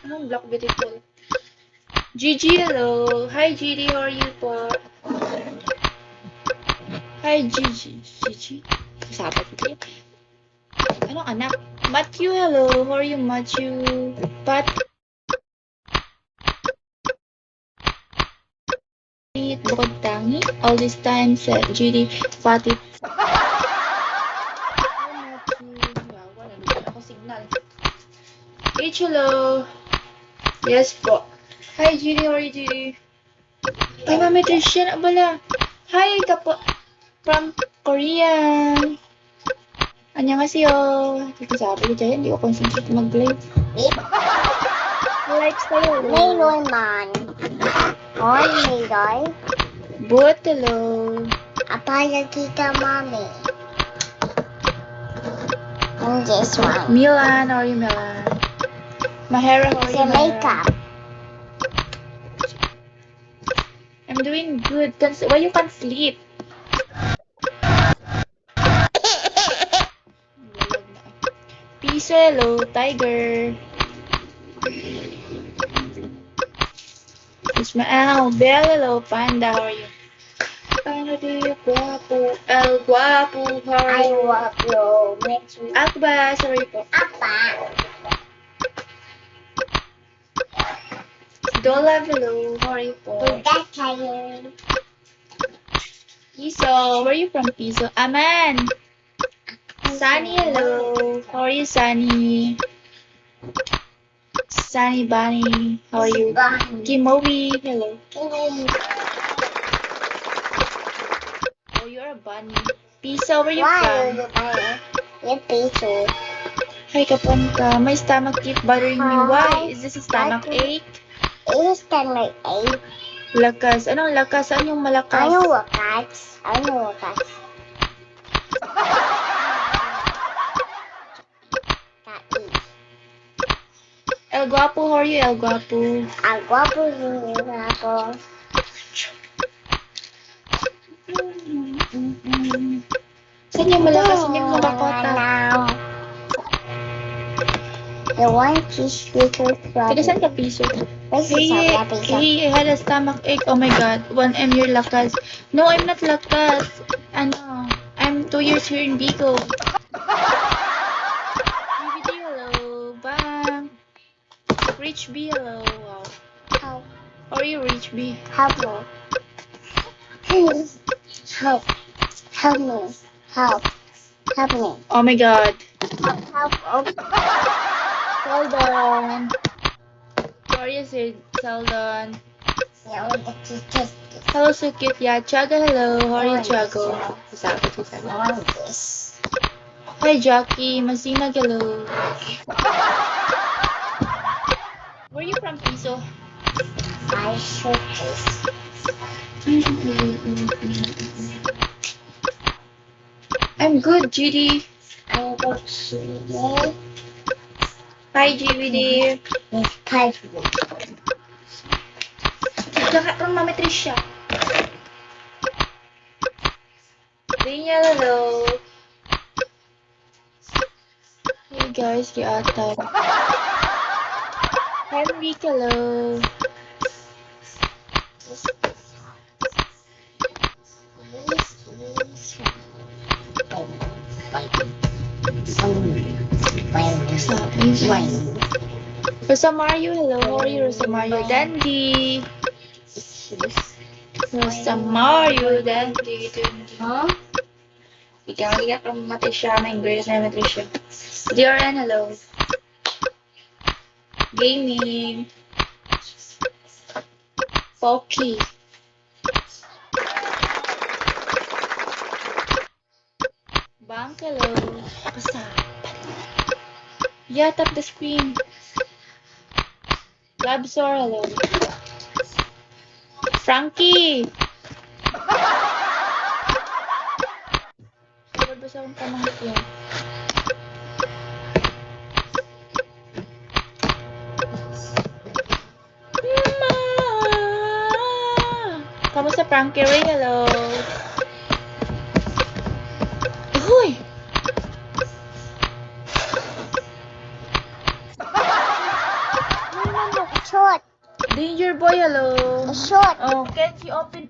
Anong black beautiful? Gigi, hello. Hi, Gigi. How are you po? Hi, Gigi. Gigi? Sabat ko. Anong anak? Matthew, hello. How are you, Matthew? Pat. Bukod tangi. All this time sa Gigi. Fatty. Wala naman ako signal. H, hello. Yes po. Hi, Gigi. How are you, Gigi? Ay, Mami Tricia, bala. Hi, kapo. From Korea. 안녕하세요. Dito sabi ko dyan, hindi ko concentrate mag-live. Lifestyle. May naman. Hoy, Midoy. But, hello. Apa yung tita mami? And this one. Milan, how are you, Milan? Mahara, how are you, Sa Mahara? makeup. I'm doing good. Why you can't sleep? Peace, hello, Tiger. Ismael, Bell, hello, Panda, how are you? Panda, guapo. El guapo, how are I you? love you. Next week. Akbas, how are you po? Apa? Dola, hello, how are you po? Udah kayo. Piso, where are you from, Piso? Aman. Sunny, hello. How are you, Sunny? Sunny Bunny, how are you? Kimobi, hello. Oh, you're a bunny. Piso, where are you from? Yung piso. Hi, Kaponka. My stomach keep bothering me. Why? Is this a stomach ache? Is that my eight? Lakas. Anong lakas? Saan yung malakas? Ano wakas? Ano wakas? El Guapo, how are you, El Guapo? Ang gwapo yung ako. Saan yung malakas? Saan yung malakota? The one cheese speaker Taga saan ka, Piso? Hey, I had a stomach ache. Oh my God. 1M, you're lakas. No, I'm not lakas. Ano? I'm 2 years here in Bigo. DVD, hello. Bang. Rich B, hello. Wow. Help. How are you, Rich B? Help me. Please. Help. Help me. Help. Help me. Oh my God. Help. Oh. Hold on. How are you, Seldon? Yeah, the teacher. Hello, so cute. Yeah, Chaga, hello. How are you, Chago? On this. Hi, Jackie. Masina, hello. Where are you from, Piso? I should this. I'm good, GD. I'm going to Hi, GVD. this pipe. Lahat ng Mami Tricia. Daniel, hello. Hey guys, di ata. Henry, hello. Rosa Mario, hello. How are you, Rosa Mario? Dandy. Rosa Mario, Dandy. Huh? Bigyan ligat ng Matricia, may grades na Matricia. DRN, hello. Gaming. Pocky. Bank, hello. Kasapan. Yeah, tap the screen. Labsor, hello. Frankie! Sabad ba sa akong pamangit yan? Kamusta, Frankie Ray? Hello. Uy! Ay, short. Danger boy, hello. A short. Oh, can you open